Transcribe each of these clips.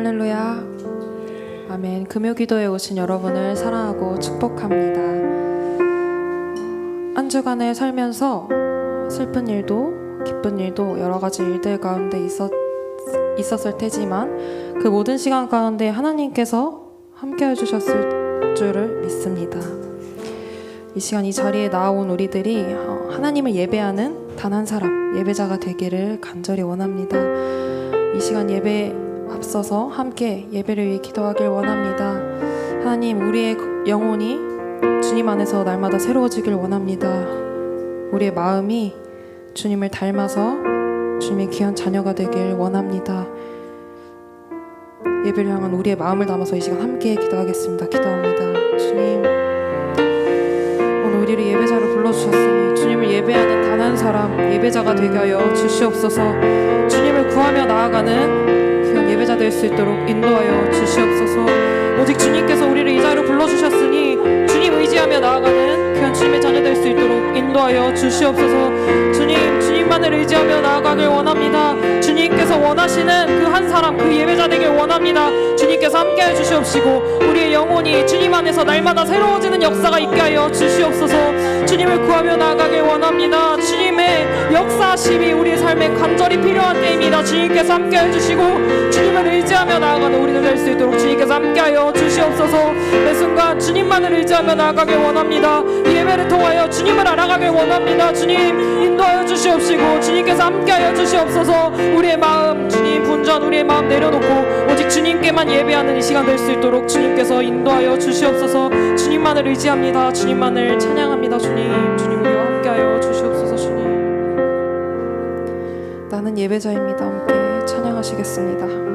할렐루야. 아멘. 금요기도에 오신 여러분을 사랑하고 축복합니다. 한 주간을 살면서 슬픈 일도 기쁜 일도 여러 가지 일들 가운데 있었을 테지만 그 모든 시간 가운데 하나님께서 함께 해주셨을 줄을 믿습니다. 이 시간 이 자리에 나온 우리들이 하나님을 예배하는 단 한 사람, 예배자가 되기를 간절히 원합니다. 이 시간 예배 앞서서 함께 예배를 위해 기도하길 원합니다. 하나님, 우리의 영혼이 주님 안에서 날마다 새로워지길 원합니다. 우리의 마음이 주님을 닮아서 주님의 귀한 자녀가 되길 원합니다. 예배를 향한 우리의 마음을 담아서 이 시간 함께 기도하겠습니다. 기도합니다. 주님, 오늘 우리를 예배자로 불러주셨으니 주님을 예배하는 단 한 사람, 예배자가 되게 하여 주시옵소서. 주님을 구하며 나아가는 귀한 예배자 될 수 있도록 인도하여 주시옵소서. 오직 주님께서 우리를 이 자리로 불러주셨으니 주님 의지하며 나아가는 귀한 주님의 자녀 될 수 있도록 인도하여 주시옵소서. 주님만을 의지하며 나아가길 원합니다. 주님께서 원하시는 그 한 사람, 그 예배자 되길 원합니다. 주님께서 함께해 주시옵시고 우리의 영혼이 주님 안에서 날마다 새로워지는 역사가 있게 하여 주시옵소서. 주님을 구하며 나아가길 원합니다. 주님의 역사심이 우리의 삶에 간절히 필요한 때입니다. 주님께서 함께해 주시고 주님을 의지하며 나아가는 우리들 될 수 있도록 주님께서 함께하여 주시옵소서. 매 순간 주님만을 의지하며 나아가길 원합니다. 이 예배를 통하여 주님을 알아가길 원합니다. 주님 인도하여 주시옵시고 주님께서 함께하여 주시옵소서. 우리의 마음, 주님 분주한 우리의 마음 내려놓고 오직 주님께만 예배하는 이 시간 될 수 있도록 주님께서 인도하여 주시옵소서. 주님만을 의지합니다. 주님만을 찬양합니다. 주님 우리와 함께하여 주시옵소서. 주님, 나는 예배자입니다. 함께 찬양하시겠습니다.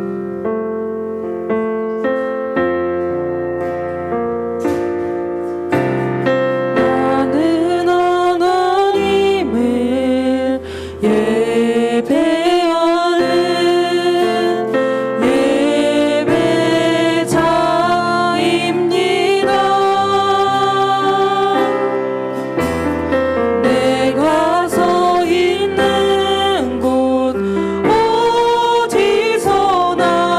어디서나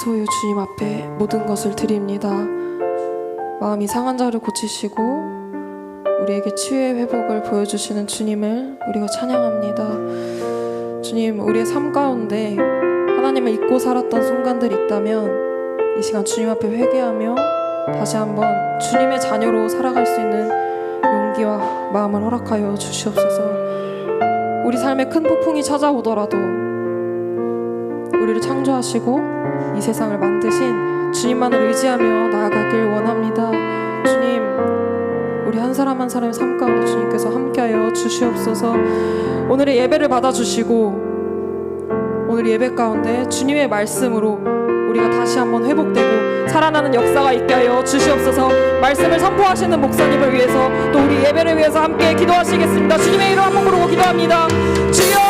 소유 주님 앞에 모든 것을 드립니다. 마음이 상한 자를 고치시고 우리에게 치유의 회복을 보여주시는 주님을 우리가 찬양합니다. 주님, 우리의 삶 가운데 하나님을 잊고 살았던 순간들이 있다면 이 시간 주님 앞에 회개하며 다시 한번 주님의 자녀로 살아갈 수 있는 용기와 마음을 허락하여 주시옵소서. 우리 삶에 큰 폭풍이 찾아오더라도 우리를 창조하시고 이 세상을 만드신 주님만을 의지하며 나아가길 원합니다. 주님, 우리 한 사람 한 사람의 삶 가운데 주님께서 함께하여 주시옵소서. 오늘의 예배를 받아주시고 오늘 예배 가운데 주님의 말씀으로 우리가 다시 한번 회복되고 살아나는 역사가 있게 하여 주시옵소서. 말씀을 선포하시는 목사님을 위해서 또 우리 예배를 위해서 함께 기도하시겠습니다. 주님의 이름 한번 부르고 기도합니다. 주여!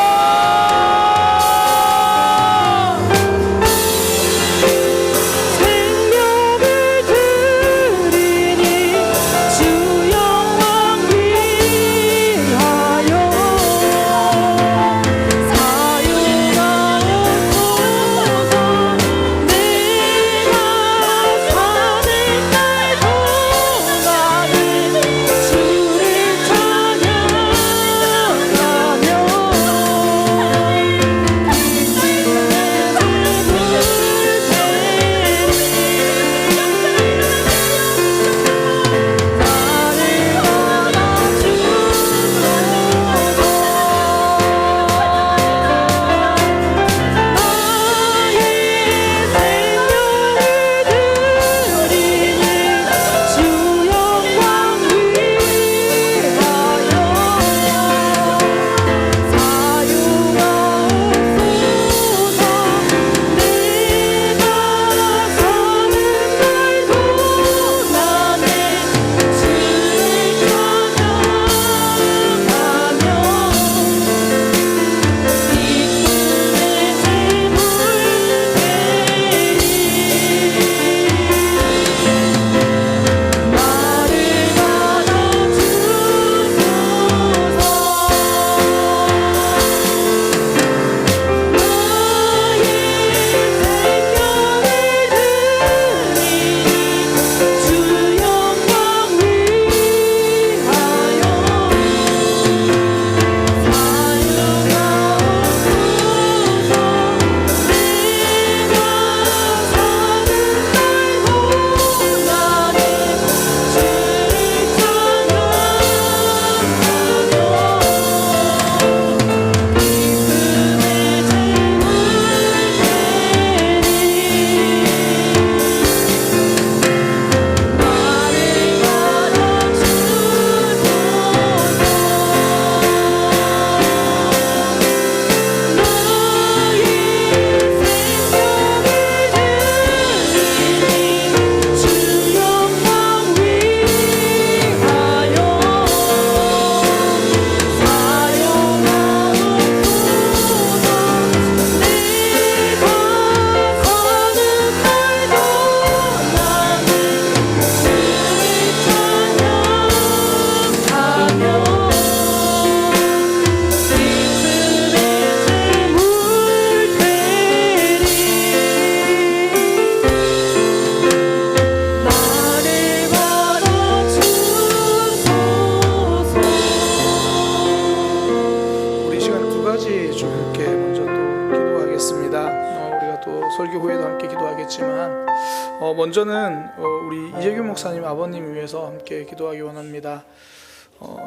먼저는 우리 이재규 목사님 아버님 위해서 함께 기도하기 원합니다.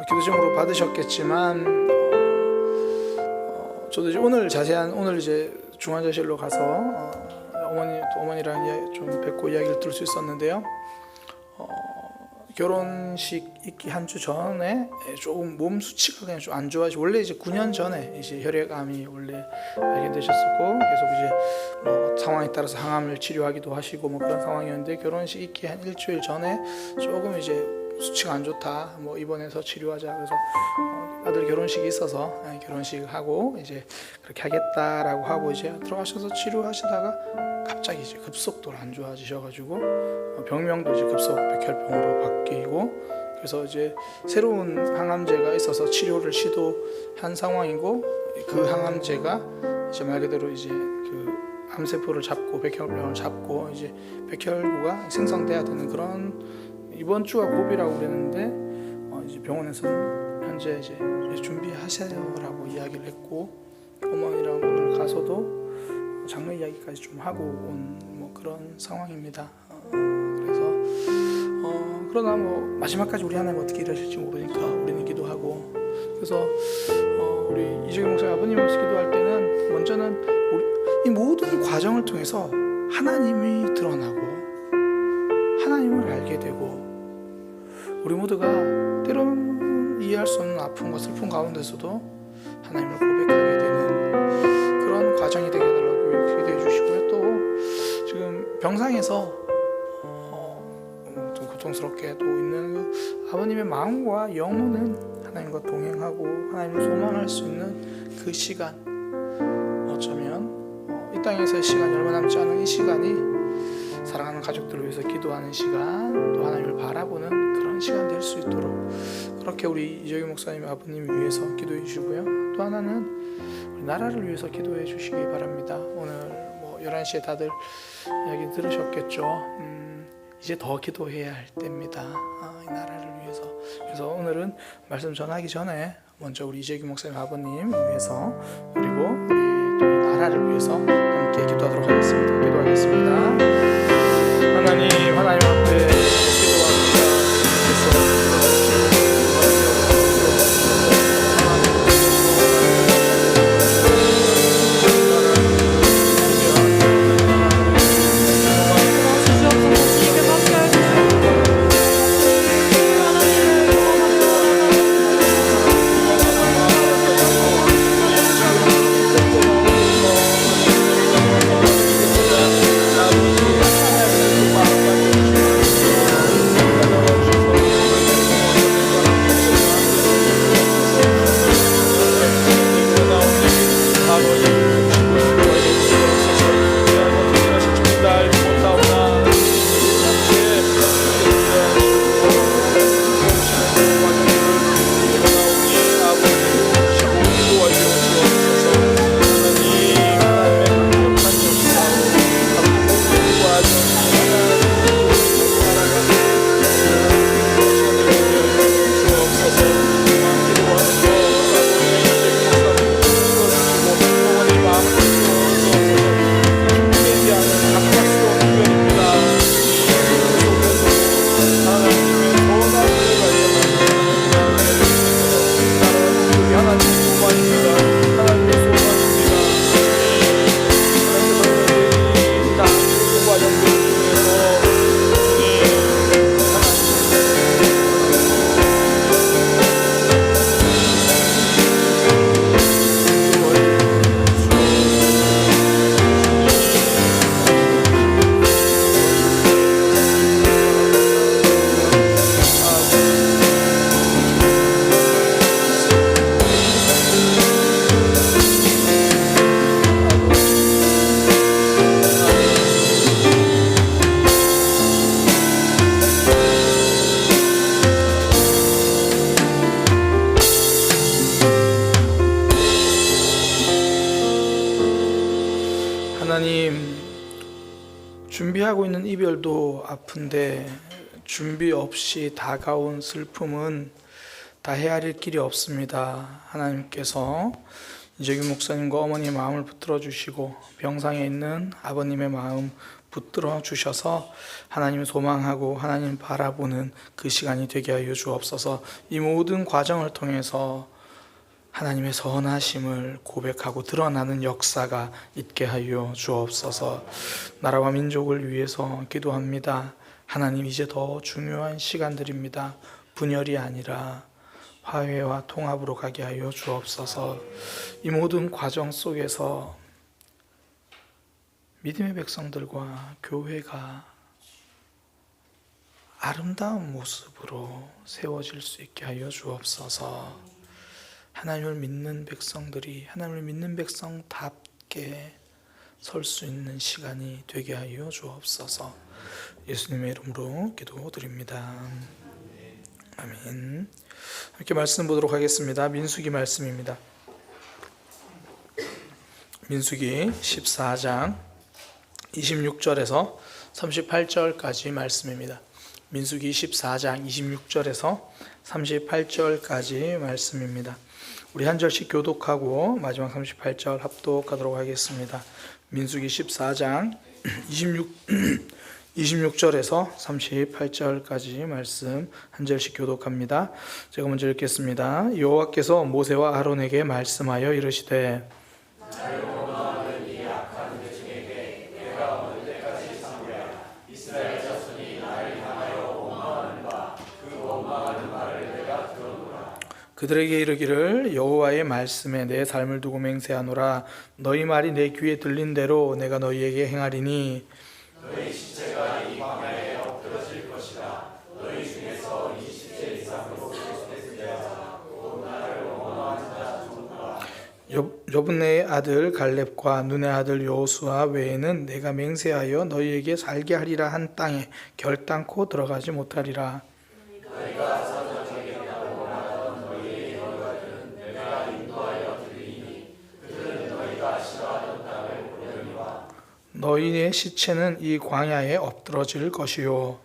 기도 제목으로 받으셨겠지만 저도 이제 오늘 이제 중환자실로 가서 어머니랑 좀 뵙고 이야기를 들을 수 있었는데요. 결혼식 있기 한 주 전에 조금 몸 수치가 그냥 좀 안 좋아지고, 원래 이제 9년 전에 이제 혈액암이 원래 발견되셨었고 계속 이제 뭐 상황에 따라서 항암을 치료하기도 하시고 뭐 그런 상황이었는데, 결혼식 있기 한 일주일 전에 조금 이제 수치가 안 좋다, 뭐 입원해서 치료하자, 그래서 아들 결혼식이 있어서 결혼식하고 이제 그렇게 하겠다라고 하고 이제 들어가셔서 치료하시다가 갑자기 이제 급속도로 안 좋아지셔가지고 병명도 이제 급속 백혈병으로 바뀌고, 그래서 이제 새로운 항암제가 있어서 치료를 시도한 상황이고, 그 항암제가 이제 말 그대로 이제 그 암세포를 잡고 백혈병을 잡고 이제 백혈구가 생성돼야 되는 그런 이번 주가 고비라고 그랬는데 이제 병원에서는 현재 이제 준비하세요라고 이야기를 했고 어머니랑 오늘 가서도 장례 이야기까지 좀 하고 온 뭐 그런 상황입니다. 그래서 그러나 뭐 마지막까지 우리 하나님 어떻게 일하실지 모르니까 우리는 기도하고 그래서 우리 이재경 목사 아버님께서 기도할 때는 먼저는 이 모든 과정을 통해서 하나님이 드러나고 하나님을 알게 되고 우리 모두가 때로는 이해할 수 없는 아픔과 슬픔 가운데서도 하나님을 고백하게 되는 그런 과정이 되게 해달라고 기도해 주시고요. 또 지금 병상에서 좀 고통스럽게 또 있는 그 아버님의 마음과 영혼은 하나님과 동행하고 하나님을 소망할 수 있는 그 시간, 어쩌면 이 땅에서의 시간이 얼마 남지 않은 이 시간이 사랑하는 가족들을 위해서 기도하는 시간, 또 하나님을 바라보는 그런 시간 될 수 있도록 그렇게 우리 이재규 목사님 아버님 위해서 기도해 주시고요. 또 하나는 우리 나라를 위해서 기도해 주시기 바랍니다. 오늘 뭐 11시에 다들 이야기 들으셨겠죠. 이제 더 기도해야 할 때입니다. 이 나라를 위해서. 그래서 오늘은 말씀 전하기 전에 먼저 우리 이재규 목사님 아버님 위해서 그리고 우리 또 이 나라를 위해서 함께 기도하도록 하겠습니다. 기도하겠습니다. 하나님 앞에 기도합니다. 하나님, 준비하고 있는 이별도 아픈데 준비 없이 다가온 슬픔은 다 헤아릴 길이 없습니다. 하나님께서 이재규 목사님과 어머니의 마음을 붙들어 주시고 병상에 있는 아버님의 마음 붙들어 주셔서 하나님을 소망하고 하나님을 바라보는 그 시간이 되게 하여 주옵소서. 이 모든 과정을 통해서 하나님의 선하심을 고백하고 드러나는 역사가 있게 하여 주옵소서. 나라와 민족을 위해서 기도합니다. 하나님, 이제 더 중요한 시간들입니다. 분열이 아니라 화해와 통합으로 가게 하여 주옵소서. 이 모든 과정 속에서 믿음의 백성들과 교회가 아름다운 모습으로 세워질 수 있게 하여 주옵소서. 하나님을 믿는 백성들이 하나님을 믿는 백성답게 설 수 있는 시간이 되게 하여 주옵소서. 예수님의 이름으로 기도드립니다. 아멘. 이렇게 말씀 보도록 하겠습니다. 민수기 말씀입니다. 민수기 14장 26절에서 38절까지 말씀입니다. 민수기 14장 26절에서 38절까지 말씀입니다. 우리 한 절씩 교독하고 마지막 38절 합독하도록 하겠습니다. 민수기 14장 26절에서 38절까지 말씀 한 절씩 교독합니다. 제가 먼저 읽겠습니다. 여호와께서 모세와 아론에게 말씀하여 이르시되 그들에게 이르기를 여호와의 말씀에 내 삶을 두고 맹세하노라. 너희 말이 내 귀에 들린 대로 내가 너희에게 행하리니 너희 시체가 이 광야에 엎드러질 것이다. 너희 중에서 이 시체 이상으로 나를 원망하는 자 누구라. 여분네의 아들 갈렙과 눈의 아들 여호수아 외에는 내가 맹세하여 너희에게 살게 하리라 한 땅에 결단코 들어가지 못하리라. 너희의 시체는 이 광야에 엎드러질 것이요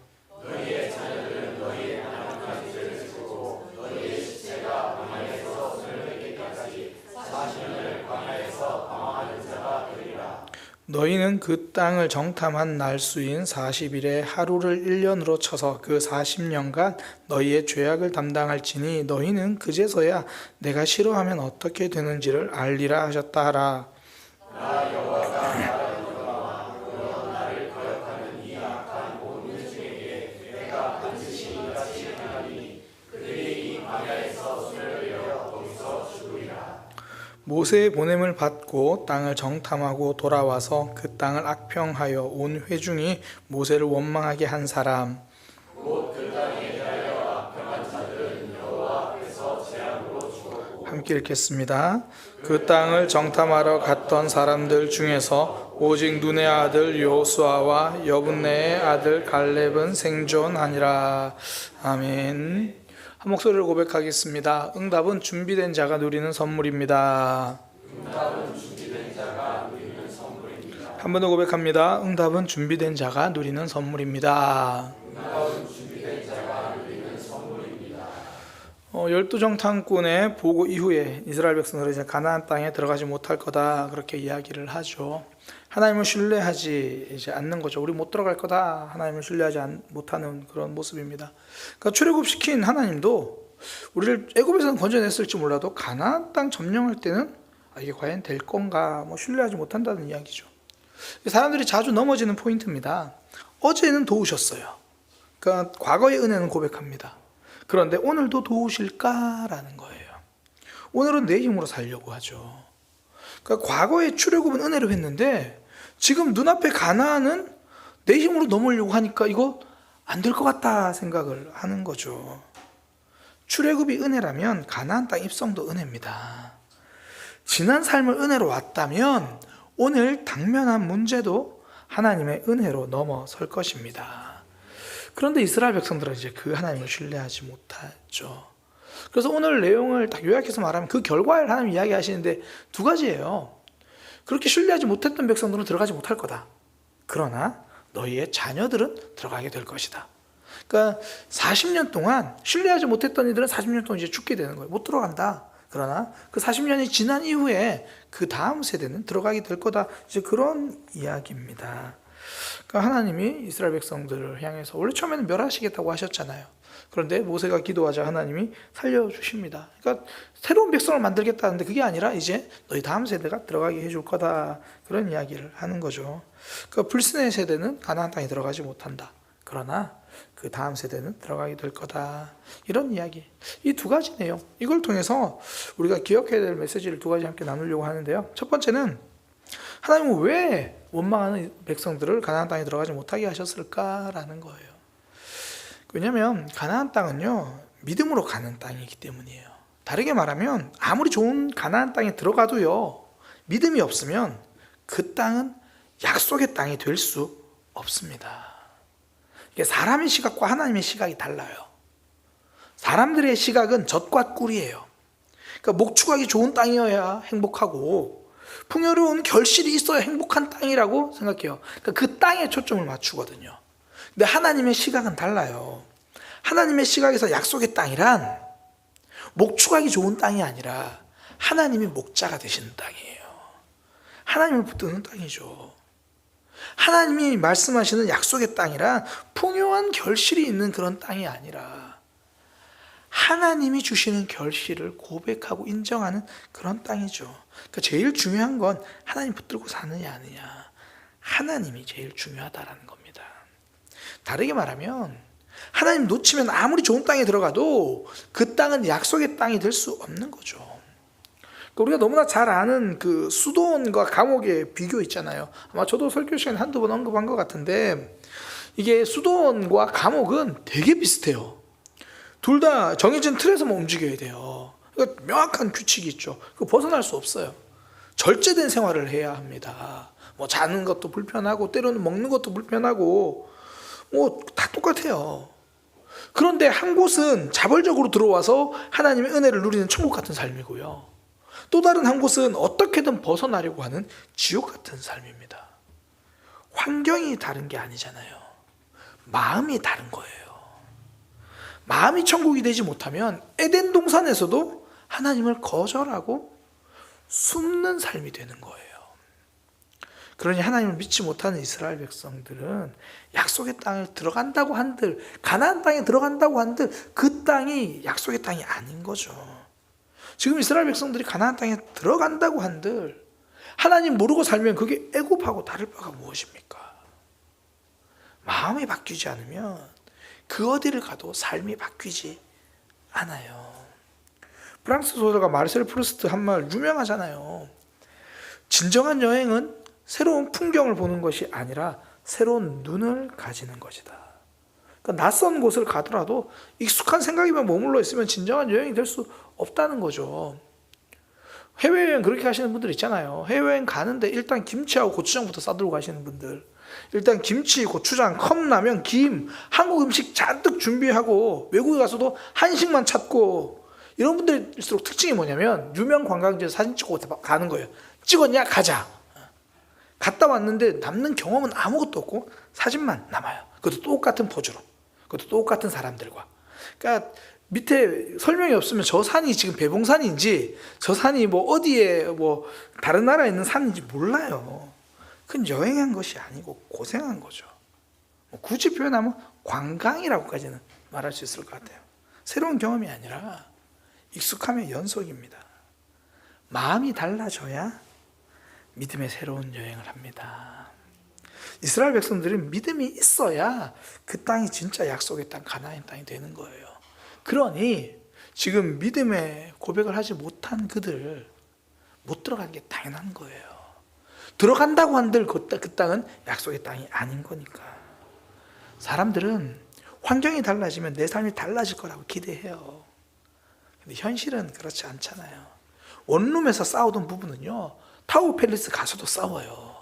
너희의 자녀들은 너희의 하나님까지 들으시고 너희의 시체가 광야에서 오늘 뵙기까지 40년을 광야에서 방황하는 자가 되리라. 너희는 그 땅을 정탐한 날수인 40일에 하루를 1년으로 쳐서 그 40년간 너희의 죄악을 담당할지니 너희는 그제서야 내가 싫어하면 어떻게 되는지를 알리라 하셨다 하라. 나 여호와가 모세의 보냄을 받고 땅을 정탐하고 돌아와서 그 땅을 악평하여 온 회중이 모세를 원망하게 한 사람 곧 그 땅에 대하여 악평한 자들은 여호와 앞에서 재앙으로 죽었고 함께 읽겠습니다. 그 땅을 정탐하러 갔던 사람들 중에서 오직 눈의 아들 여호수아와 여분네의 아들 갈렙은 생존하니라. 아멘. 한 목소리를 고백하겠습니다. 응답은 준비된 자가 누리는 선물입니다. 한 번 더 고백합니다. 응답은 준비된 자가 누리는 선물입니다. 12정탐꾼의 보고 이후에 이스라엘 백성들은 이제 가나안 땅에 들어가지 못할 거다 그렇게 이야기를 하죠. 하나님을 신뢰하지 이제 않는 거죠. 우리 못 들어갈 거다. 하나님을 신뢰하지 못하는 그런 모습입니다. 그러니까 출애굽시킨 하나님도 우리를 애굽에서는 건져냈을지 몰라도 가나안 땅 점령할 때는 이게 과연 될 건가 신뢰하지 못한다는 이야기죠. 사람들이 자주 넘어지는 포인트입니다. 어제는 도우셨어요. 그러니까 과거의 은혜는 고백합니다. 그런데 오늘도 도우실까라는 거예요. 오늘은 내 힘으로 살려고 하죠. 그러니까 과거의 출애굽은 은혜로 했는데 지금 눈앞에 가나안은 내 힘으로 넘으려고 하니까 이거 안 될 것 같다 생각을 하는 거죠. 출애굽이 은혜라면 가나안 땅 입성도 은혜입니다. 지난 삶을 은혜로 왔다면 오늘 당면한 문제도 하나님의 은혜로 넘어설 것입니다. 그런데 이스라엘 백성들은 이제 그 하나님을 신뢰하지 못하죠. 그래서 오늘 내용을 딱 요약해서 말하면 그 결과를 하나님 이야기하시는데 두 가지예요. 그렇게 신뢰하지 못했던 백성들은 들어가지 못할 거다. 그러나 너희의 자녀들은 들어가게 될 것이다. 그러니까 40년 동안 신뢰하지 못했던 이들은 40년 동안 이제 죽게 되는 거예요. 못 들어간다. 그러나 그 40년이 지난 이후에 그 다음 세대는 들어가게 될 거다. 이제 그런 이야기입니다. 그러니까 하나님이 이스라엘 백성들을 향해서 원래 처음에는 멸하시겠다고 하셨잖아요. 그런데 모세가 기도하자 하나님이 살려주십니다. 그러니까 새로운 백성을 만들겠다는데 그게 아니라 이제 너희 다음 세대가 들어가게 해줄 거다. 그런 이야기를 하는 거죠. 그러니까 불신의 세대는 가나안 땅에 들어가지 못한다. 그러나 그 다음 세대는 들어가게 될 거다. 이런 이야기. 이 두 가지 내용. 이걸 통해서 우리가 기억해야 될 메시지를 두 가지 함께 나누려고 하는데요. 첫 번째는 하나님은 왜 원망하는 백성들을 가나안 땅에 들어가지 못하게 하셨을까라는 거예요. 왜냐하면 가나안 땅은요 믿음으로 가는 땅이기 때문이에요. 다르게 말하면 아무리 좋은 가나안 땅에 들어가도요 믿음이 없으면 그 땅은 약속의 땅이 될 수 없습니다. 이게 사람의 시각과 하나님의 시각이 달라요. 사람들의 시각은 젖과 꿀이에요. 그러니까 목축하기 좋은 땅이어야 행복하고 풍요로운 결실이 있어야 행복한 땅이라고 생각해요. 그러니까 그 땅에 초점을 맞추거든요. 근데 하나님의 시각은 달라요. 하나님의 시각에서 약속의 땅이란 목축하기 좋은 땅이 아니라 하나님이 목자가 되시는 땅이에요. 하나님을 붙드는 땅이죠. 하나님이 말씀하시는 약속의 땅이란 풍요한 결실이 있는 그런 땅이 아니라 하나님이 주시는 결실을 고백하고 인정하는 그런 땅이죠. 그러니까 제일 중요한 건 하나님 붙들고 사느냐 아니냐. 하나님이 제일 중요하다라는 겁니다. 다르게 말하면 하나님 놓치면 아무리 좋은 땅에 들어가도 그 땅은 약속의 땅이 될 수 없는 거죠. 우리가 너무나 잘 아는 그 수도원과 감옥의 비교 있잖아요. 아마 저도 설교 시간에 한두 번 언급한 것 같은데, 이게 수도원과 감옥은 되게 비슷해요. 둘 다 정해진 틀에서만 움직여야 돼요. 그러니까 명확한 규칙이 있죠. 그거 벗어날 수 없어요. 절제된 생활을 해야 합니다. 뭐 자는 것도 불편하고 때로는 먹는 것도 불편하고 뭐 다 똑같아요. 그런데 한 곳은 자발적으로 들어와서 하나님의 은혜를 누리는 천국 같은 삶이고요. 또 다른 한 곳은 어떻게든 벗어나려고 하는 지옥 같은 삶입니다. 환경이 다른 게 아니잖아요. 마음이 다른 거예요. 마음이 천국이 되지 못하면 에덴 동산에서도 하나님을 거절하고 숨는 삶이 되는 거예요. 그러니 하나님을 믿지 못하는 이스라엘 백성들은 약속의 땅을 들어간다고 한들, 가나안 땅에 들어간다고 한들 그 땅이 약속의 땅이 아닌 거죠. 지금 이스라엘 백성들이 가나안 땅에 들어간다고 한들 하나님 모르고 살면 그게 애굽하고 다를 바가 무엇입니까? 마음이 바뀌지 않으면 그 어디를 가도 삶이 바뀌지 않아요. 프랑스 소설가 마르셀 프루스트 한 말 유명하잖아요. 진정한 여행은 새로운 풍경을 보는 것이 아니라 새로운 눈을 가지는 것이다. 그러니까 낯선 곳을 가더라도 익숙한 생각이만 머물러 있으면 진정한 여행이 될 수 없다는 거죠. 해외여행 그렇게 하시는 분들 있잖아요. 해외여행 가는데 일단 김치하고 고추장부터 싸들고 가시는 분들, 일단 김치, 고추장, 컵라면, 김, 한국 음식 잔뜩 준비하고 외국에 가서도 한식만 찾고, 이런 분들일수록 특징이 뭐냐면 유명 관광지에서 사진 찍고 가는 거예요. 찍었냐? 가자. 갔다 왔는데 남는 경험은 아무것도 없고 사진만 남아요. 그것도 똑같은 포즈로, 그것도 똑같은 사람들과. 그러니까 밑에 설명이 없으면 저 산이 지금 배봉산인지 저 산이 뭐 어디에 뭐 다른 나라에 있는 산인지 몰라요. 그건 여행한 것이 아니고 고생한 거죠. 굳이 표현하면 관광이라고까지는 말할 수 있을 것 같아요. 새로운 경험이 아니라 익숙함의 연속입니다. 마음이 달라져야 믿음의 새로운 여행을 합니다. 이스라엘 백성들은 믿음이 있어야 그 땅이 진짜 약속의 땅, 가나안 땅이 되는 거예요. 그러니 지금 믿음의 고백을 하지 못한 그들 못 들어가는 게 당연한 거예요. 들어간다고 한들 그 땅은 약속의 땅이 아닌 거니까. 사람들은 환경이 달라지면 내 삶이 달라질 거라고 기대해요. 근데 현실은 그렇지 않잖아요. 원룸에서 싸우던 부부는요, 타워 팰리스 가서도 싸워요.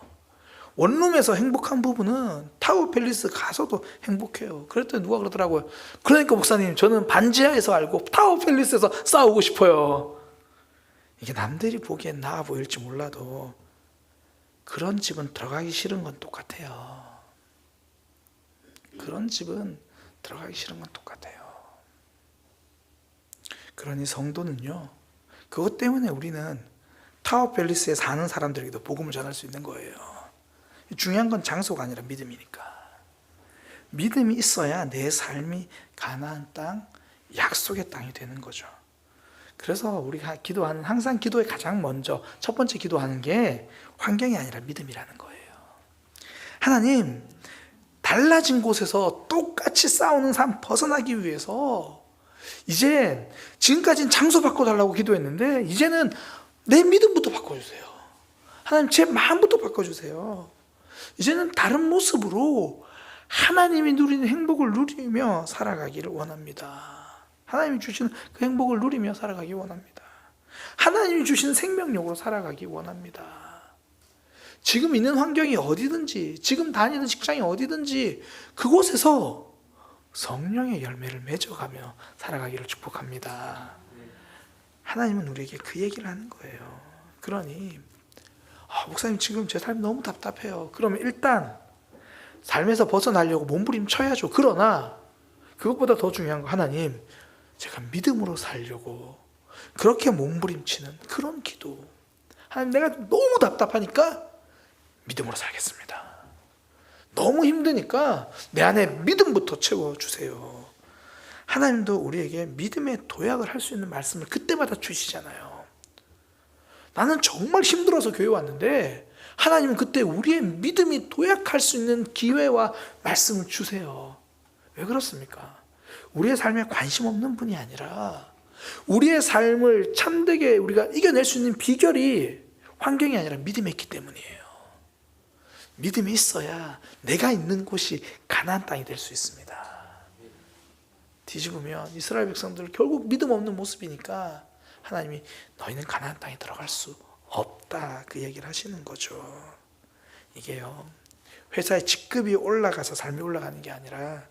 원룸에서 행복한 부부는 타워 팰리스 가서도 행복해요. 그랬더니 누가 그러더라고요. 그러니까 목사님, 저는 반지하에서 알고 타워 팰리스에서 싸우고 싶어요. 이게 남들이 보기엔 나아 보일지 몰라도 그런 집은 들어가기 싫은 건 똑같아요. 그런 집은 들어가기 싫은 건 똑같아요. 그러니 성도는요, 그것 때문에 우리는 타워 팰리스에 사는 사람들에게도 복음을 전할 수 있는 거예요. 중요한 건 장소가 아니라 믿음이니까. 믿음이 있어야 내 삶이 가나안 땅, 약속의 땅이 되는 거죠. 그래서 우리가 기도하는, 항상 기도에 가장 먼저 첫 번째 기도하는 게 환경이 아니라 믿음이라는 거예요. 하나님, 달라진 곳에서 똑같이 싸우는 삶 벗어나기 위해서 이제 지금까지는 장소 바꿔달라고 기도했는데 이제는 내 믿음부터 바꿔주세요. 하나님, 제 마음부터 바꿔주세요. 이제는 다른 모습으로 하나님이 누리는 행복을 누리며 살아가기를 원합니다. 하나님이 주시는 그 행복을 누리며 살아가기 원합니다. 하나님이 주시는 생명력으로 살아가기 원합니다. 지금 있는 환경이 어디든지, 지금 다니는 직장이 어디든지 그곳에서 성령의 열매를 맺어가며 살아가기를 축복합니다. 하나님은 우리에게 그 얘기를 하는 거예요. 그러니 목사님 지금 제 삶이 너무 답답해요. 그러면 일단 삶에서 벗어나려고 몸부림쳐야죠. 그러나 그것보다 더 중요한 거, 하나님 제가 믿음으로 살려고 그렇게 몸부림치는 그런 기도. 하나님 내가 너무 답답하니까 믿음으로 살겠습니다. 너무 힘드니까 내 안에 믿음부터 채워주세요. 하나님도 우리에게 믿음의 도약을 할 수 있는 말씀을 그때마다 주시잖아요. 나는 정말 힘들어서 교회 왔는데 하나님은 그때 우리의 믿음이 도약할 수 있는 기회와 말씀을 주세요. 왜 그렇습니까? 우리의 삶에 관심 없는 분이 아니라 우리의 삶을 참되게 우리가 이겨낼 수 있는 비결이 환경이 아니라 믿음에 있기 때문이에요. 믿음이 있어야 내가 있는 곳이 가나안 땅이 될 수 있습니다. 뒤집으면 이스라엘 백성들 결국 믿음 없는 모습이니까 하나님이 너희는 가나안 땅에 들어갈 수 없다, 그 얘기를 하시는 거죠. 이게요, 회사의 직급이 올라가서 삶이 올라가는 게 아니라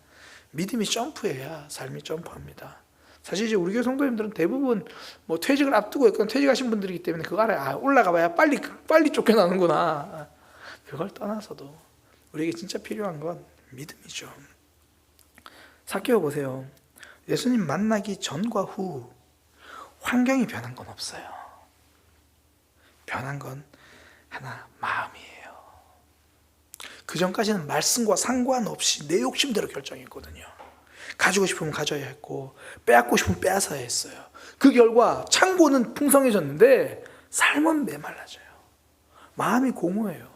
믿음이 점프해야 삶이 점프합니다. 사실 이제 우리 교회 성도님들은 대부분 뭐 퇴직을 앞두고 있거나 퇴직하신 분들이기 때문에 그거 알아요. 올라가봐야 빨리 쫓겨나는구나. 그걸 떠나서도 우리에게 진짜 필요한 건 믿음이죠. 삭개오 보세요. 예수님 만나기 전과 후 환경이 변한 건 없어요. 변한 건 하나, 마음이에요. 그 전까지는 말씀과 상관없이 내 욕심대로 결정했거든요. 가지고 싶으면 가져야 했고 빼앗고 싶으면 빼앗아야 했어요. 그 결과 창고는 풍성해졌는데 삶은 메말라져요. 마음이 공허해요.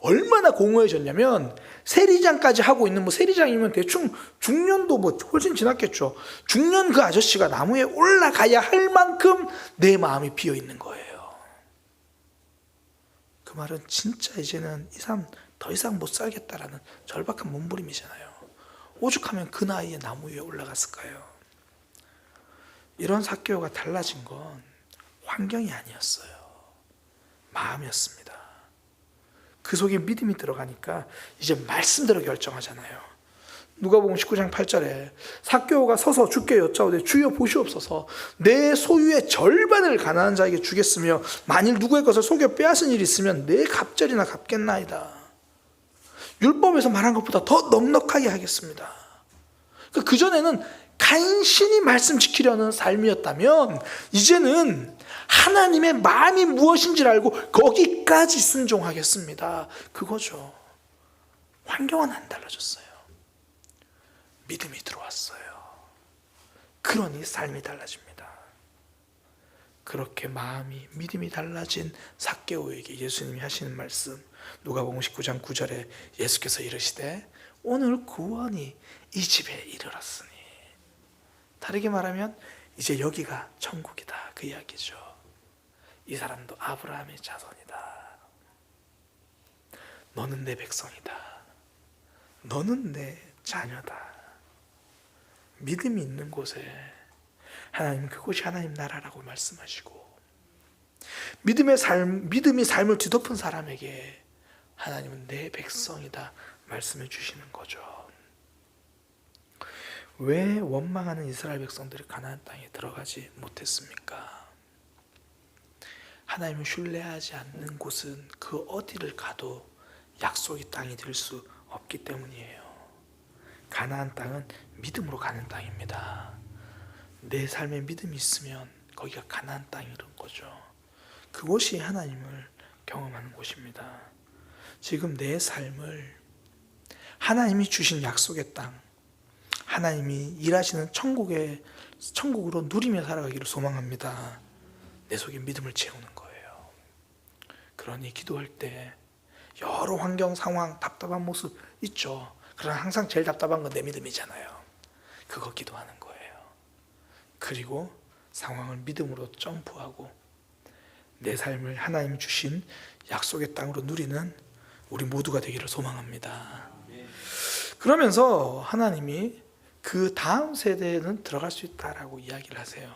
얼마나 공허해졌냐면 세리장까지 하고 있는, 뭐 세리장이면 대충 중년도 뭐 훨씬 지났겠죠. 중년 그 아저씨가 나무에 올라가야 할 만큼 내 마음이 비어 있는 거예요. 그 말은 진짜 이제는 이 사람 더 이상 못 살겠다라는 절박한 몸부림이잖아요. 오죽하면 그 나이에 나무 위에 올라갔을까요? 이런 삭개오가 달라진 건 환경이 아니었어요. 마음이었습니다. 그 속에 믿음이 들어가니까 이제 말씀대로 결정하잖아요. 누가복음 19장 8절에 삭개오가 서서 주께 여짜오되 주여 보시옵소서, 내 소유의 절반을 가난한 자에게 주겠으며 만일 누구의 것을 속여 빼앗은 일이 있으면 내 갑절이나 갚겠나이다. 율법에서 말한 것보다 더 넉넉하게 하겠습니다. 그전에는 간신히 말씀 지키려는 삶이었다면 이제는 하나님의 마음이 무엇인지를 알고 거기까지 순종하겠습니다. 그거죠. 환경은 안 달라졌어요. 믿음이 들어왔어요. 그러니 삶이 달라집니다. 그렇게 마음이, 믿음이 달라진 삭개오에게 예수님이 하시는 말씀, 누가복음 19장 9절에 예수께서 이르시되 오늘 구원이 이 집에 이르렀으니, 다르게 말하면 이제 여기가 천국이다, 그 이야기죠. 이 사람도 아브라함의 자손이다. 너는 내 백성이다. 너는 내 자녀다. 믿음이 있는 곳에 하나님은 그곳이 하나님 나라라고 말씀하시고, 믿음이 삶을 뒤덮은 사람에게 하나님은 내 백성이다 말씀해 주시는 거죠. 왜 원망하는 이스라엘 백성들이 가나안 땅에 들어가지 못했습니까? 하나님을 신뢰하지 않는 곳은 그 어디를 가도 약속의 땅이 될 수 없기 때문이에요. 가나안 땅은 믿음으로 가는 땅입니다. 내 삶에 믿음이 있으면 거기가 가나안 땅인 거죠. 그곳이 하나님을 경험하는 곳입니다. 지금 내 삶을 하나님이 주신 약속의 땅, 하나님이 일하시는 천국으로 누리며 살아가기를 소망합니다. 내 속에 믿음을 채우는 거예요. 그러니 기도할 때 여러 환경, 상황, 답답한 모습 있죠. 그러나 항상 제일 답답한 건 내 믿음이잖아요. 그거 기도하는 거예요. 그리고 상황을 믿음으로 점프하고 내 삶을 하나님 주신 약속의 땅으로 누리는 우리 모두가 되기를 소망합니다. 그러면서 하나님이 그 다음 세대는 들어갈 수 있다라고 이야기를 하세요.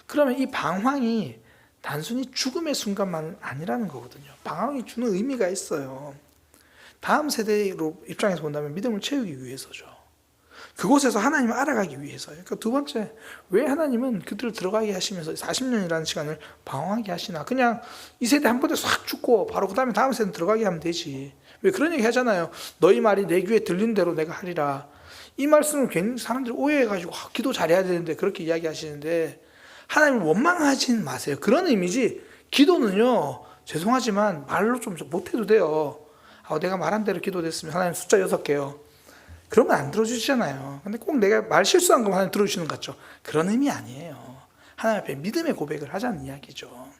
그러면 이 방황이 단순히 죽음의 순간만 아니라는 거거든요. 방황이 주는 의미가 있어요. 다음 세대로 입장에서 본다면 믿음을 채우기 위해서죠. 그곳에서 하나님을 알아가기 위해서요. 그러니까 두 번째, 왜 하나님은 그들을 들어가게 하시면서 40년이라는 시간을 방황하게 하시나? 그냥 이 세대 한 번에 싹 죽고 바로 그 다음에 다음 세대 들어가게 하면 되지. 왜 그런 얘기 하잖아요. 너희 말이 내 귀에 들린 대로 내가 하리라. 이 말씀을 괜히 사람들이 오해해가지고 기도 잘해야 되는데 그렇게 이야기하시는데, 하나님을 원망하진 마세요. 그런 의미지. 기도는요, 죄송하지만 말로 좀 못해도 돼요. 내가 말한 대로 기도됐으면 하나님 숫자 6개요. 그러면 안 들어주시잖아요. 근데 꼭 내가 말 실수한 거만 하나님 들어주시는 것 같죠. 그런 의미 아니에요. 하나님 앞에 믿음의 고백을 하자는 이야기죠.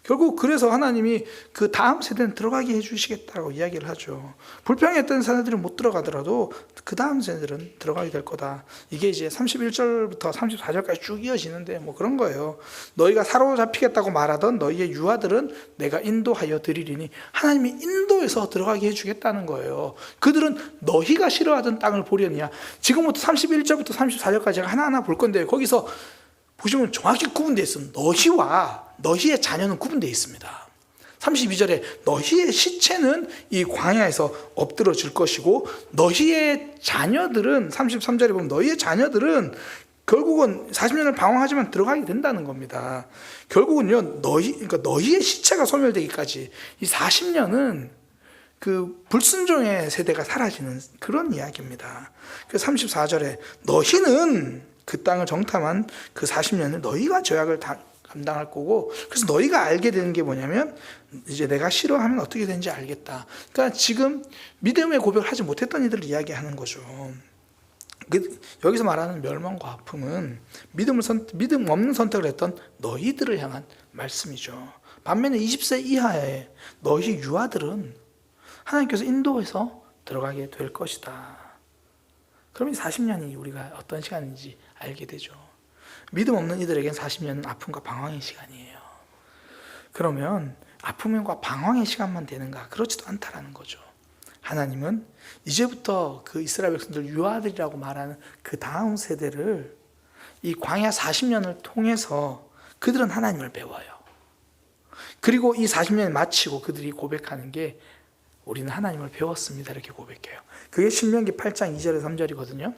결국 그래서 하나님이 그 다음 세대는 들어가게 해주시겠다고 이야기를 하죠. 불평했던 세대들은 못 들어가더라도 그 다음 세대들은 들어가게 될 거다. 이게 이제 31절부터 34절까지 쭉 이어지는데 뭐 그런 거예요. 너희가 사로잡히겠다고 말하던 너희의 유아들은 내가 인도하여 드리리니, 하나님이 인도해서 들어가게 해주겠다는 거예요. 그들은 너희가 싫어하던 땅을 보려니야. 지금부터 31절부터 34절까지 제가 하나하나 볼 건데, 거기서 보시면 정확히 구분되어 있습니다. 너희와 너희의 자녀는 구분되어 있습니다. 32절에 너희의 시체는 이 광야에서 엎드러질 것이고, 너희의 자녀들은, 33절에 보면 너희의 자녀들은 결국은 40년을 방황하지만 들어가게 된다는 겁니다. 결국은요, 그러니까 너희의 시체가 소멸되기까지 이 40년은 그 불순종의 세대가 사라지는 그런 이야기입니다. 그래서 34절에 너희는 그 땅을 정탐한 그 40년을 너희가 죄악을 감당할 거고, 그래서 너희가 알게 되는 게 뭐냐면, 이제 내가 싫어하면 어떻게 되는지 알겠다. 그러니까 지금 믿음의 고백을 하지 못했던 이들을 이야기하는 거죠. 여기서 말하는 멸망과 아픔은 믿음 없는 선택을 했던 너희들을 향한 말씀이죠. 반면에 20세 이하의 너희 유아들은 하나님께서 인도해서 들어가게 될 것이다. 그러면 40년이 우리가 어떤 시간인지 알게 되죠. 믿음 없는 이들에게는 40년은 아픔과 방황의 시간이에요. 그러면 아픔과 방황의 시간만 되는가? 그렇지도 않다라는 거죠. 하나님은 이제부터 그 이스라엘 백성들 유아들이라고 말하는 그 다음 세대를 이 광야 40년을 통해서 그들은 하나님을 배워요. 그리고 이 40년을 마치고 그들이 고백하는 게, 우리는 하나님을 배웠습니다, 이렇게 고백해요. 그게 신명기 8장 2절에서 3절이거든요.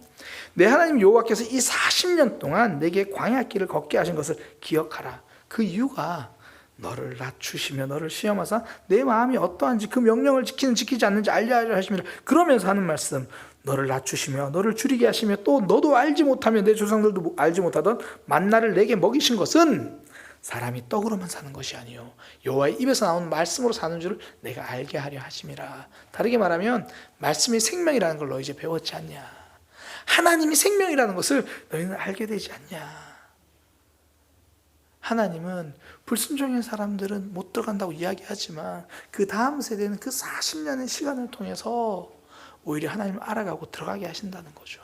내 하나님 여호와께서 이 40년 동안 내게 광야길을 걷게 하신 것을 기억하라. 그 이유가 너를 낮추시며 너를 시험하사 내 마음이 어떠한지 그 명령을 지키지 않는지 알려 하심이라. 그러면서 하는 말씀, 너를 낮추시며 너를 줄이게 하시며 또 너도 알지 못하며 내 조상들도 알지 못하던 만나를 내게 먹이신 것은 사람이 떡으로만 사는 것이 아니요 여호와의 입에서 나오는 말씀으로 사는 줄을 내가 알게 하려 하심이라. 다르게 말하면 말씀이 생명이라는 걸 너희 이제 배웠지 않냐. 하나님이 생명이라는 것을 너희는 알게 되지 않냐. 하나님은 불순종의 사람들은 못 들어간다고 이야기하지만 그 다음 세대는 그 40년의 시간을 통해서 오히려 하나님을 알아가고 들어가게 하신다는 거죠.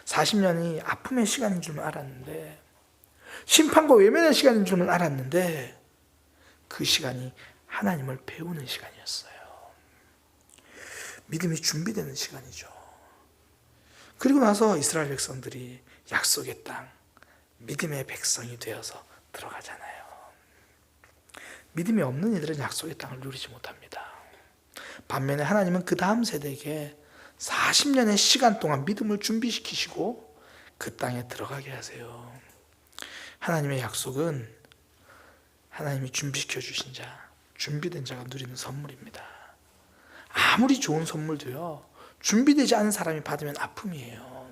40년이 아픔의 시간인 줄은 알았는데, 심판과 외면의 시간인 줄은 알았는데, 그 시간이 하나님을 배우는 시간이었어요. 믿음이 준비되는 시간이죠. 그리고 나서 이스라엘 백성들이 약속의 땅, 믿음의 백성이 되어서 들어가잖아요. 믿음이 없는 이들은 약속의 땅을 누리지 못합니다. 반면에 하나님은 그 다음 세대에게 40년의 시간 동안 믿음을 준비시키시고 그 땅에 들어가게 하세요. 하나님의 약속은 하나님이 준비시켜 주신 자, 준비된 자가 누리는 선물입니다. 아무리 좋은 선물도요, 준비되지 않은 사람이 받으면 아픔이에요.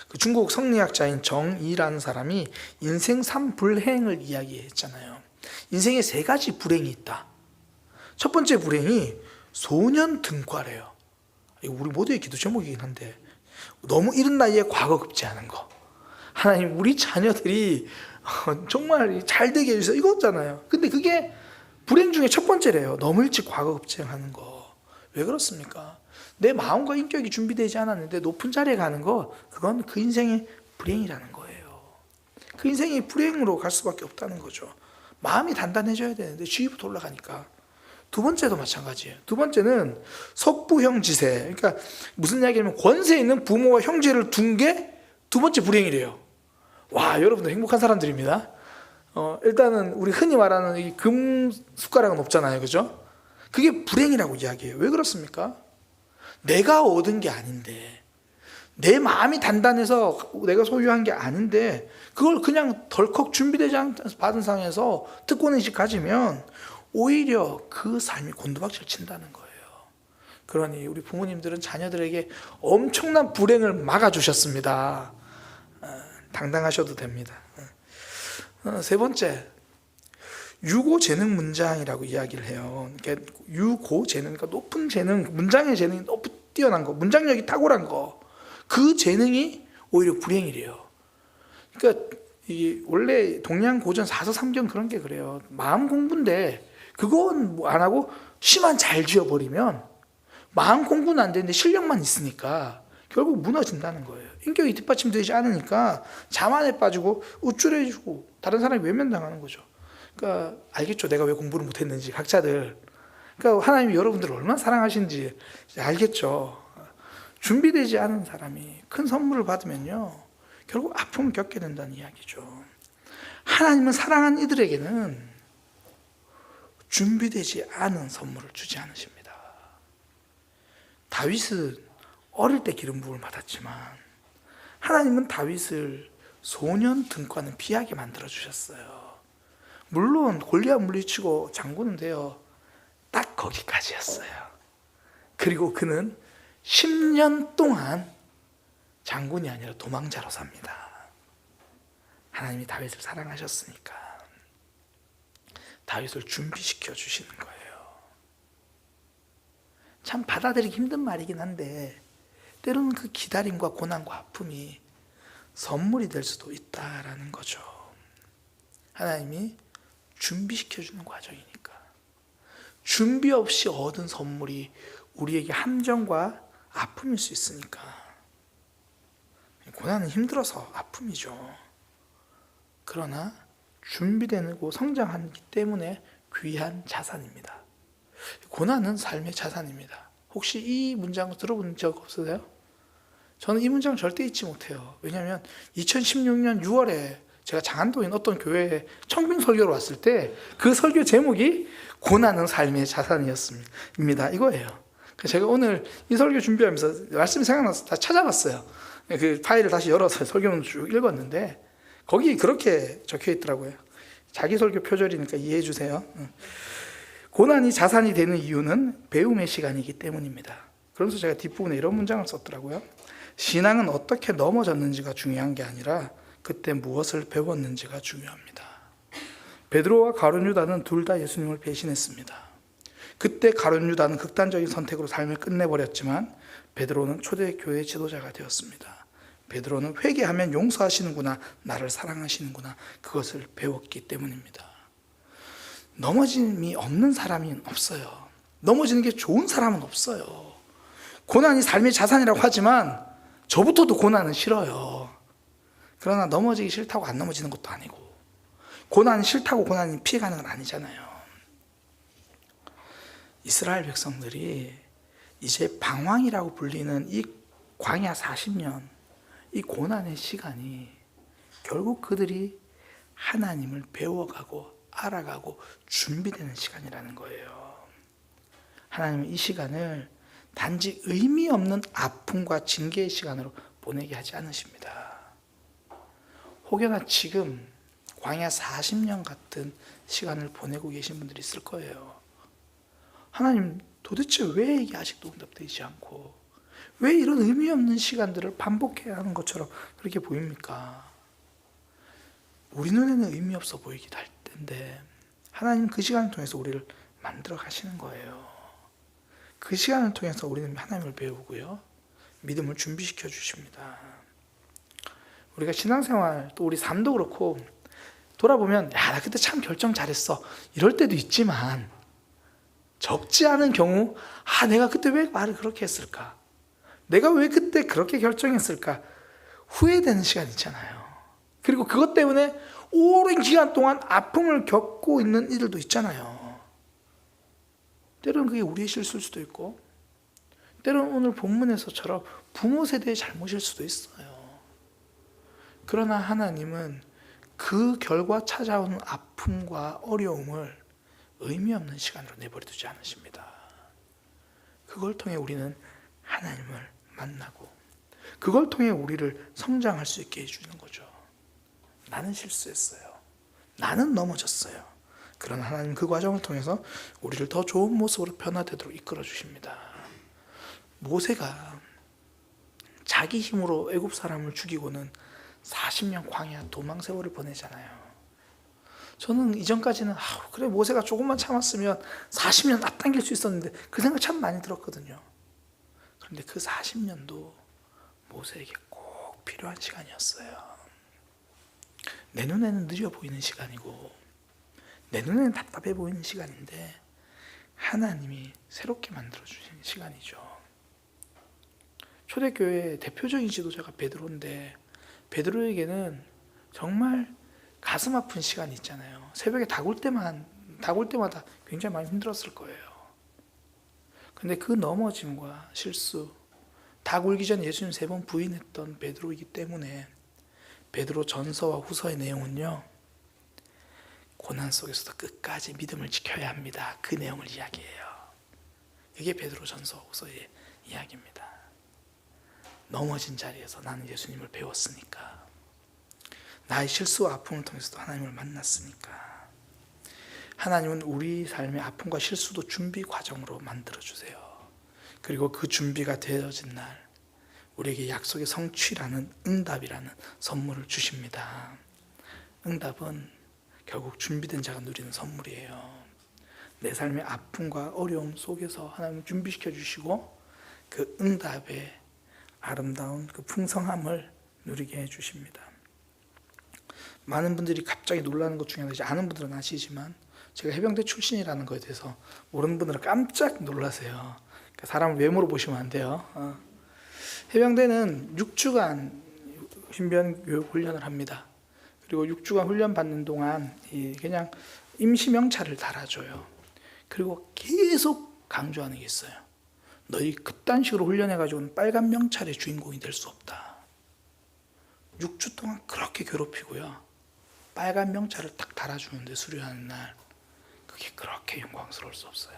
그 중국 성리학자인 정이라는 사람이 인생 3불행을 이야기했잖아요. 인생에 3가지 불행이 있다. 첫 번째 불행이 소년 등과래요. 이거 우리 모두의 기도 제목이긴 한데, 너무 이른 나이에 과거급제하는 거. 하나님, 우리 자녀들이 정말 잘 되게 해주세요, 이거잖아요. 근데 그게 불행 중에 첫 번째래요. 너무 일찍 과거급제하는 거. 왜 그렇습니까? 내 마음과 인격이 준비되지 않았는데 높은 자리에 가는 거, 그건 그 인생의 불행이라는 거예요. 그 인생이 불행으로 갈 수밖에 없다는 거죠. 마음이 단단해져야 되는데 지위부터 올라가니까. 두 번째도 마찬가지예요. 두 번째는 석부형지세. 그러니까 무슨 이야기냐면 권세 있는 부모와 형제를 둔 게 두 번째 불행이래요. 와, 여러분들 행복한 사람들입니다. 일단은 우리 흔히 말하는 이 금 숟가락은 없잖아요, 그죠? 그게 불행이라고 이야기해요. 왜 그렇습니까? 내가 얻은 게 아닌데 내 마음이 단단해서 내가 소유한 게 아닌데 그걸 그냥 덜컥 준비되지 않아서 받은 상황에서 특권의식 가지면 오히려 그 삶이 곤두박질 친다는 거예요. 그러니 우리 부모님들은 자녀들에게 엄청난 불행을 막아주셨습니다. 당당하셔도 됩니다. 세 번째, 유고재능 문장이라고 이야기를 해요. 그러니까 유고재능, 그러니까 높은 재능, 문장의 재능이 높이 뛰어난 거, 문장력이 탁월한 거, 그 재능이 오히려 불행이래요. 그러니까 이 원래 동양 고전 사서삼경 그런 게 그래요. 마음 공부인데 그건 뭐 안 하고 시만 잘 지어버리면 마음 공부는 안 되는데 실력만 있으니까 결국 무너진다는 거예요. 인격이 뒷받침되지 않으니까 자만에 빠지고 우쭐해지고 다른 사람이 외면당하는 거죠. 그러니까 알겠죠. 내가 왜 공부를 못했는지 각자들. 그러니까 하나님이 여러분들을 얼마나 사랑하시는지 알겠죠. 준비되지 않은 사람이 큰 선물을 받으면요 결국 아픔을 겪게 된다는 이야기죠. 하나님은 사랑하는 이들에게는 준비되지 않은 선물을 주지 않으십니다. 다윗은 어릴 때 기름 부음을 받았지만 하나님은 다윗을 소년 등과는 비하게 만들어 주셨어요. 물론 골리앗 물리치고 장군은 돼요. 딱 거기까지였어요. 그리고 그는 10년 동안 장군이 아니라 도망자로 삽니다. 하나님이 다윗을 사랑하셨으니까 다윗을 준비시켜 주시는 거예요. 참 받아들이기 힘든 말이긴 한데 때로는 그 기다림과 고난과 아픔이 선물이 될 수도 있다라는 거죠. 하나님이 준비시켜 주는 과정이니까. 준비 없이 얻은 선물이 우리에게 함정과 아픔일 수 있으니까. 고난은 힘들어서 아픔이죠. 그러나 준비되고 성장하기 때문에 귀한 자산입니다. 고난은 삶의 자산입니다. 혹시 이 문장을 들어본 적 없으세요? 저는 이 문장을 절대 잊지 못해요. 왜냐하면 2016년 6월에 제가 장안도인 어떤 교회에 청빙 설교로 왔을 때 그 설교 제목이 고난은 삶의 자산이었습니다. 이거예요. 제가 오늘 이 설교 준비하면서 말씀이 생각나서 다 찾아봤어요. 그 파일을 다시 열어서 설교문 쭉 읽었는데 거기 그렇게 적혀 있더라고요. 자기 설교 표절이니까 이해해 주세요. 고난이 자산이 되는 이유는 배움의 시간이기 때문입니다. 그러면서 제가 뒷부분에 이런 문장을 썼더라고요. 신앙은 어떻게 넘어졌는지가 중요한 게 아니라 그때 무엇을 배웠는지가 중요합니다. 베드로와 가룟 유다는 둘 다 예수님을 배신했습니다. 그때 가룟 유다는 극단적인 선택으로 삶을 끝내버렸지만 베드로는 초대교회 지도자가 되었습니다. 베드로는 회개하면 용서하시는구나, 나를 사랑하시는구나, 그것을 배웠기 때문입니다. 넘어짐이 없는 사람이 없어요. 넘어지는 게 좋은 사람은 없어요. 고난이 삶의 자산이라고 하지만 저부터도 고난은 싫어요. 그러나 넘어지기 싫다고 안 넘어지는 것도 아니고 고난이 싫다고 고난이 피해가는 건 아니잖아요. 이스라엘 백성들이 이제 방황이라고 불리는 이 광야 40년, 이 고난의 시간이 결국 그들이 하나님을 배워가고 알아가고 준비되는 시간이라는 거예요. 하나님은 이 시간을 단지 의미 없는 아픔과 징계의 시간으로 보내게 하지 않으십니다. 혹여나 지금 광야 40년 같은 시간을 보내고 계신 분들이 있을 거예요. 하나님 도대체 왜 이게 아직도 응답되지 않고 왜 이런 의미 없는 시간들을 반복해야 하는 것처럼 그렇게 보입니까? 우리 눈에는 의미 없어 보이기도 할 텐데 하나님 그 시간을 통해서 우리를 만들어 가시는 거예요. 그 시간을 통해서 우리는 하나님을 배우고요. 믿음을 준비시켜 주십니다. 우리가 신앙생활 또 우리 삶도 그렇고 돌아보면 야, 나 그때 참 결정 잘했어. 이럴 때도 있지만 적지 않은 경우 내가 그때 왜 말을 그렇게 했을까? 내가 왜 그때 그렇게 결정했을까? 후회되는 시간 있잖아요. 그리고 그것 때문에 오랜 기간 동안 아픔을 겪고 있는 이들도 있잖아요. 때로는 그게 우리의 실수일 수도 있고 때로는 오늘 본문에서처럼 부모 세대의 잘못일 수도 있어요. 그러나 하나님은 그 결과 찾아오는 아픔과 어려움을 의미 없는 시간으로 내버려 두지 않으십니다. 그걸 통해 우리는 하나님을 만나고 그걸 통해 우리를 성장할 수 있게 해주는 거죠. 나는 실수했어요. 나는 넘어졌어요. 그러나 하나님 그 과정을 통해서 우리를 더 좋은 모습으로 변화되도록 이끌어 주십니다. 모세가 자기 힘으로 애굽 사람을 죽이고는 40년 광야 도망 세월을 보내잖아요. 저는 이전까지는 그래 모세가 조금만 참았으면 40년 앞당길 수 있었는데 그 생각 참 많이 들었거든요. 그런데 그 40년도 모세에게 꼭 필요한 시간이었어요. 내 눈에는 느려 보이는 시간이고 내 눈에는 답답해 보이는 시간인데 하나님이 새롭게 만들어주신 시간이죠. 초대교회의 대표적인 지도자가 베드로인데 베드로에게는 정말 가슴 아픈 시간이 있잖아요. 새벽에 닭 올 때마다 굉장히 많이 힘들었을 거예요. 근데 그 넘어짐과 실수, 닭 울기 전에 예수님 3번 부인했던 베드로이기 때문에 베드로 전서와 후서의 내용은요, 고난 속에서도 끝까지 믿음을 지켜야 합니다. 그 내용을 이야기해요. 이게 베드로 전서 후서의 이야기입니다. 넘어진 자리에서 나는 예수님을 배웠으니까, 나의 실수와 아픔을 통해서도 하나님을 만났으니까, 하나님은 우리 삶의 아픔과 실수도 준비 과정으로 만들어주세요. 그리고 그 준비가 되어진 날 우리에게 약속의 성취라는 응답이라는 선물을 주십니다. 응답은 결국 준비된 자가 누리는 선물이에요. 내 삶의 아픔과 어려움 속에서 하나님을 준비시켜 주시고 그 응답의 아름다운 그 풍성함을 누리게 해주십니다. 많은 분들이 갑자기 놀라는 것 중에 하나, 아는 분들은 아시지만 제가 해병대 출신이라는 것에 대해서 모르는 분들은 깜짝 놀라세요. 그러니까 사람을 외모로 보시면 안 돼요. 해병대는 6주간 신변 교육 훈련을 합니다. 그리고 6주간 훈련 받는 동안 그냥 임시 명찰을 달아줘요. 그리고 계속 강조하는 게 있어요. 너희 그딴 식으로 훈련해가지고는 빨간 명찰의 주인공이 될 수 없다. 6주 동안 그렇게 괴롭히고요. 빨간 명찰을 딱 달아주는데 수료하는 날 그게 그렇게 영광스러울 수 없어요.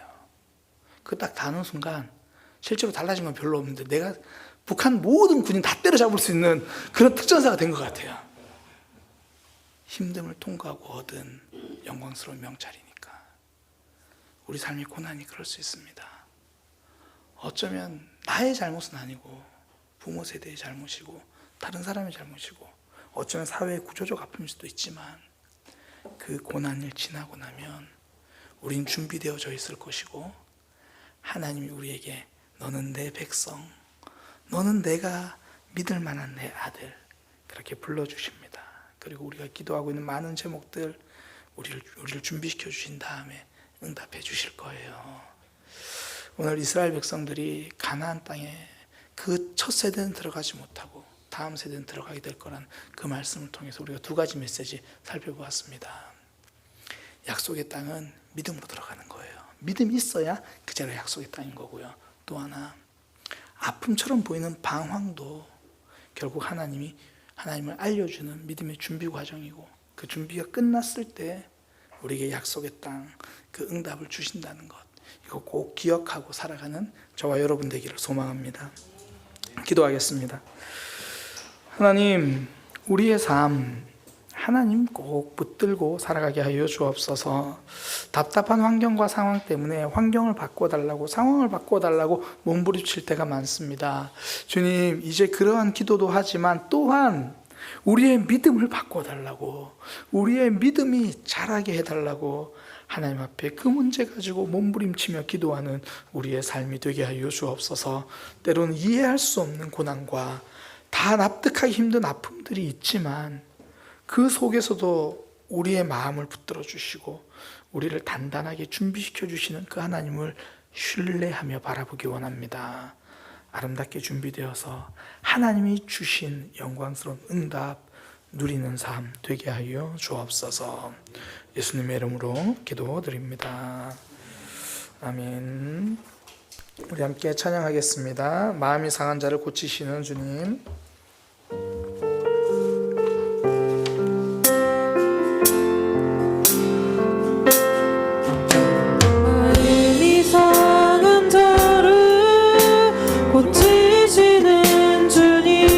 그 딱 다는 순간 실제로 달라진 건 별로 없는데 내가 북한 모든 군인 다 때려잡을 수 있는 그런 특전사가 된 것 같아요. 힘듦을 통과하고 얻은 영광스러운 명찰이니까. 우리 삶의 고난이 그럴 수 있습니다. 어쩌면 나의 잘못은 아니고 부모 세대의 잘못이고 다른 사람의 잘못이고 어쩌면 사회의 구조적 아픔일 수도 있지만 그 고난을 지나고 나면 우린 준비되어져 있을 것이고 하나님이 우리에게 너는 내 백성, 너는 내가 믿을 만한 내 아들 그렇게 불러주십니다. 그리고 우리가 기도하고 있는 많은 제목들 우리를 준비시켜 주신 다음에 응답해 주실 거예요. 오늘 이스라엘 백성들이 가나안 땅에 그 첫 세대는 들어가지 못하고 다음 세대는 들어가게 될 거란 그 말씀을 통해서 우리가 2가지 메시지 살펴보았습니다. 약속의 땅은 믿음으로 들어가는 거예요. 믿음이 있어야 그 자리가 약속의 땅인 거고요. 또 하나 아픔처럼 보이는 방황도 결국 하나님을 알려주는 믿음의 준비 과정이고 그 준비가 끝났을 때 우리에게 약속의 땅 그 응답을 주신다는 것 이거 꼭 기억하고 살아가는 저와 여러분 되기를 소망합니다. 기도하겠습니다. 하나님 우리의 삶 하나님 꼭 붙들고 살아가게 하여 주옵소서. 답답한 환경과 상황 때문에 환경을 바꿔달라고 상황을 바꿔달라고 몸부림칠 때가 많습니다. 주님 이제 그러한 기도도 하지만 또한 우리의 믿음을 바꿔달라고 우리의 믿음이 자라게 해달라고 하나님 앞에 그 문제 가지고 몸부림치며 기도하는 우리의 삶이 되게 하여 주옵소서. 때로는 이해할 수 없는 고난과 다 납득하기 힘든 아픔들이 있지만 그 속에서도 우리의 마음을 붙들어 주시고 우리를 단단하게 준비시켜 주시는 그 하나님을 신뢰하며 바라보기 원합니다. 아름답게 준비되어서 하나님이 주신 영광스러운 응답 누리는 삶 되게 하여 주옵소서. 예수님의 이름으로 기도드립니다. 아멘. 우리 함께 찬양하겠습니다. 마음이 상한 자를 고치시는 주님. 마음이 상한 자를 고치시는 주님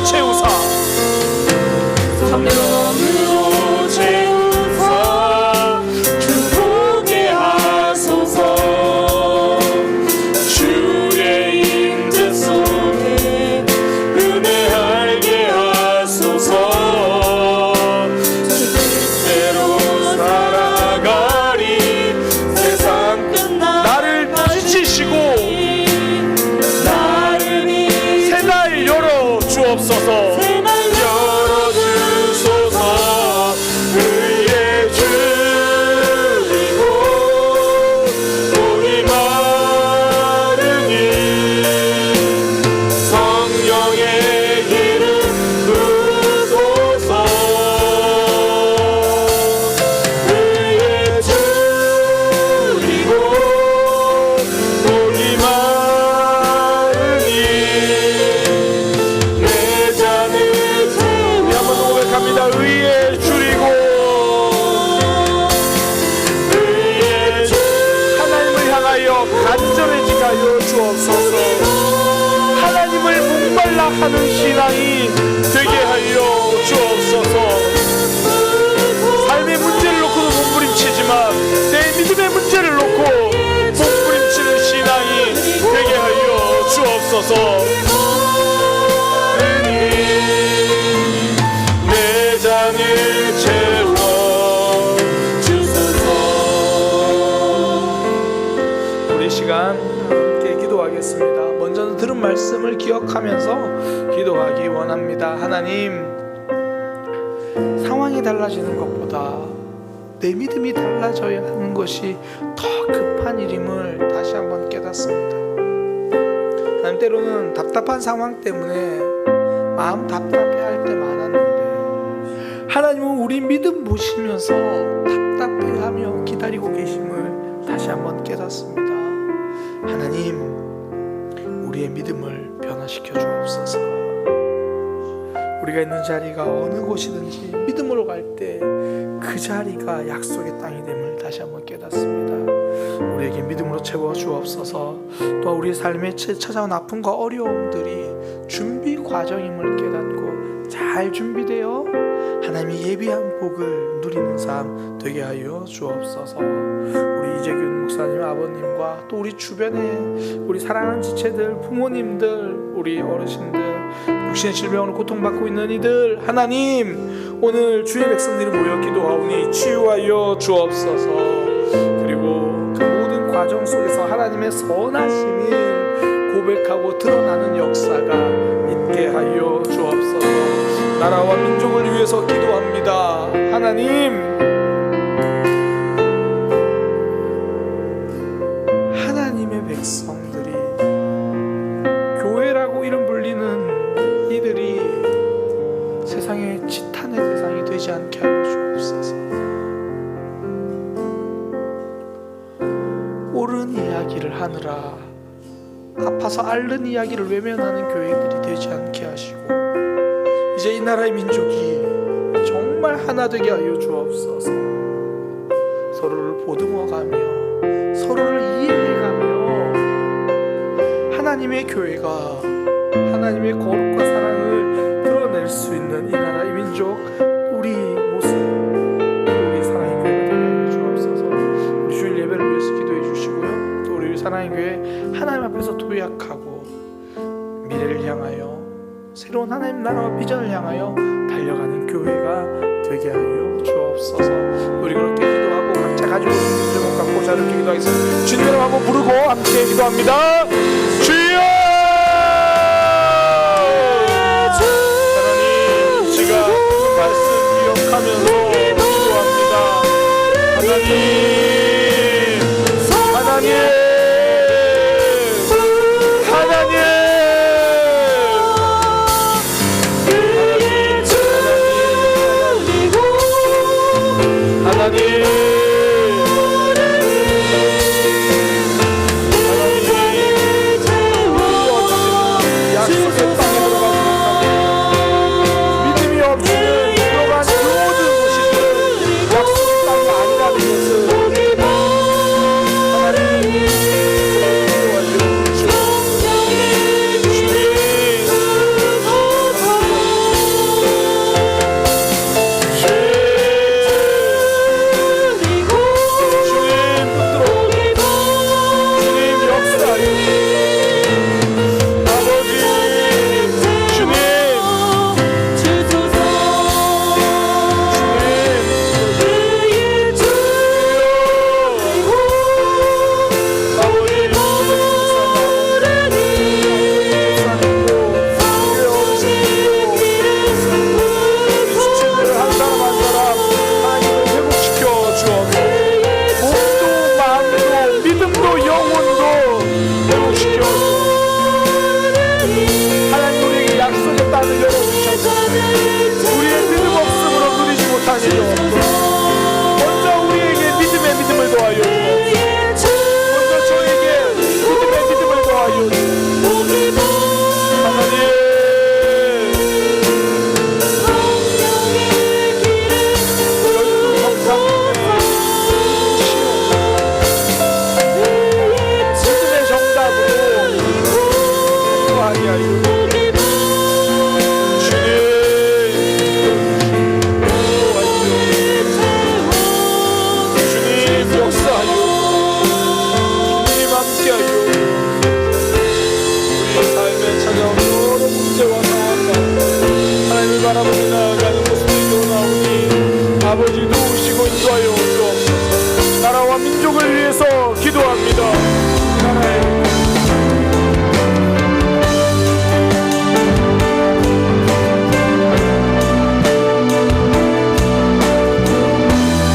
채우사 성령으로 채우사 주보게 하소서 주의 임재 속에 은혜 알게 하소서 주 뜻대로 살아가리 세상 끝나 나를 지치시고 나를 새날 열어 주옵소서 열어주소서 의에 줄이고 목이 마르니 성령의 기름 부으소서 의에 줄이고 목이 마르니 내 잔을 우리 한번 고백합니다. 의에 줄이고 하나님을 향하여 간절해지게 하여 주옵소서. 하나님을 목말라 하는 신앙이 되게 하여 주옵소서. 삶의 문제를 놓고도 몸부림치지만 내 믿음의 문제를 놓고 몸부림치는 신앙이 되게 하여 주옵소서. 내 잔을 채워 주소서 우리 시간 함께 기도하겠습니다. 먼저는 들은 말씀을 기억하면서 기도하기 원합니다. 하나님, 상황이 달라지는 것보다 내 믿음이 달라져야 하는 것이 더 급한 일임을 다시 한번 깨닫습니다. 하나님, 때로는 답답한 상황 때문에 마음 답답해할 때 많았는데 하나님은 우리 믿음 보시면서 답답해하며 기다리고 계심을 다시 한번 깨닫습니다. 하나님, 우리의 믿음을 변화시켜 주옵소서. 우리가 있는 자리가 어느 곳이든지 믿음으로 갈 때 그 자리가 약속의 땅이 됨을 다시 한번 깨닫습니다. 우리에게 믿음으로 채워 주옵소서. 또 우리의 삶에 찾아온 아픔과 어려움들이 준비 과정임을 깨닫고 잘 준비되어 하나님이 예비한 복을 누리는 삶 되게 하여 주옵소서. 우리 이재균 목사님 아버님과 또 우리 주변에 우리 사랑하는 지체들, 부모님들, 우리 어르신들, 육신의 질병으로 고통받고 있는 이들, 하나님 오늘 주의 백성들이 모여 기도하오니 치유하여 주옵소서. 그리고 그 모든 과정 속에서 하나님의 선하심을 고백하고 드러나는 역사가 있게 하여 주옵소서. 나라와 민족을 위해서 기도합니다. 하나님의 백성들이, 교회라고 이름 불리는 이들이 세상의 지탄의 대상이 되지 않게 하여 주옵소서. 옳은 이야기를 하느라 아파서 앓는 이야기를 외면하는 교회들이 되지 않게 하시고, 이제 이 나라의 민족이 정말 하나 되게 하여 주옵소서. 서로를 보듬어가며 서로를 이해해가며 하나님의 교회가 하나님의 거룩과 사랑을 드러낼 수 있는 이 나라의 민족, 우리 모습, 우리 사랑의 교회가 되게 하여 주옵소서. 우리 주일 예배를 위해서 기도해 주시고요. 또 우리 사랑의 교회 하나님 앞에서 도약하고 미래를 향하여 새로운 하나님 나라와 비전을 향하여 달려가는 교회가 되게 하여 주옵소서. 우리 그렇게 기도하고 각자 가지고 있는 제목 갖고 자유롭게 기도하겠습니다. 주님을 한번 부르고 함께 기도합니다. 주여! 하나님, 제가 말씀 기억하면서 기도합니다. 하나님, 하게 하여